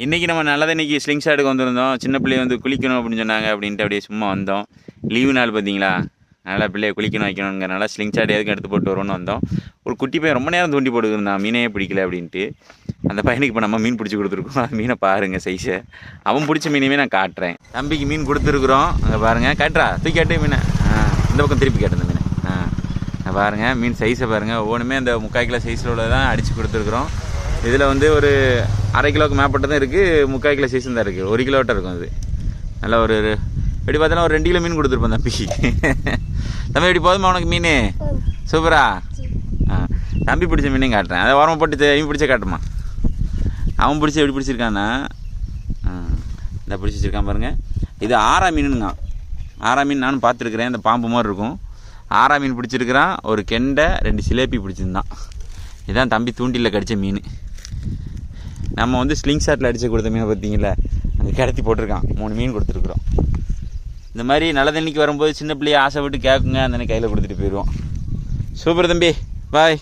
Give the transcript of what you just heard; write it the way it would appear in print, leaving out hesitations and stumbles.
இன்றைக்கி நம்ம நல்லதன்னைக்கு ஸ்லிங் ஷாட்டுக்கு வந்திருந்தோம். சின்ன பிள்ளைய வந்து குளிக்கணும் அப்படின்னு சொன்னாங்க. அப்படின்ட்டு அப்படியே சும்மா வந்தோம். லீவு நாள் பார்த்தீங்களா, நல்லா பிள்ளைய குளிக்கணும் வைக்கணுங்கிறனால ஸ்லிங் ஷாட் எதுக்கும் எடுத்து போட்டு வருவோன்னு வந்தோம். ஒரு குட்டி பையன் ரொம்ப நேரம் தூண்டி போட்டுருந்தான், மீனே பிடிக்கல அப்படின்ட்டு. அந்த பையனுக்கு இப்போ நம்ம மீன் பிடிச்சி கொடுத்துருக்கோம். அந்த மீனை பாருங்கள் சைஸை. அவன் பிடிச்ச மீனையுமே நான் காட்டுறேன். தம்பிக்கு மீன் கொடுத்துருக்குறோம். அங்கே பாருங்கள், காட்டுறா தூக்கி காட்டு மீனை. இந்த பக்கம் திருப்பி காட்டு இந்த மீனை. பாருங்கள் மீன் சைஸை பாருங்கள். ஒவ்வொன்றுமே அந்த 3/4 கிலோ சைஸில் உள்ளதான் அடித்து கொடுத்துருக்குறோம். இதில் வந்து ஒரு 1/2 கிலோவுக்கு மேற்பட்டதும் இருக்குது, 3/4 கிலோ சைஸும் தான் இருக்குது. 1 கிலோட்ட இருக்கும் அது. நல்லா ஒரு எப்படி பார்த்தாலும் ஒரு 2 கிலோ மீன் கொடுத்துருப்போம் தம்பி. தம்பி எப்படி போதுமா உனக்கு மீன்? சூப்பரா. தம்பி பிடிச்ச மீனையும் காட்டுறேன். அதை ஓரமாக போட்டு அவன் பிடிச்ச காட்டுமா. அவன் பிடிச்ச எப்படி பிடிச்சிருக்கான்னா இந்த பிடிச்சி வச்சுருக்கான் பாருங்கள். இது ஆரா மீனுங்க. ஆரா மீன் நானும் பார்த்துருக்குறேன். இந்த பாம்பு மாதிரி இருக்கும். ஆரா மீன் பிடிச்சிருக்கிறான். ஒரு கெண்டை 2 சிலேபி பிடிச்சிருந்தான். இதுதான் தம்பி தூண்டில் கடித்த மீன். நம்ம வந்து ஸ்லிங் ஷாட்டில் அடித்து கொடுத்த மீனை பார்த்தீங்களா, அங்கே கிடத்தி போட்டிருக்கான். 3 மீன் கொடுத்துருக்குறோம். இந்த மாதிரி நல்ல தண்ணிக்கு வரும்போது சின்ன பிள்ளைய ஆசைப்பட்டு கேட்குங்க, அந்த கையில் கொடுத்துட்டு போயிடுவோம். சூப்பர் தம்பி, பாய்.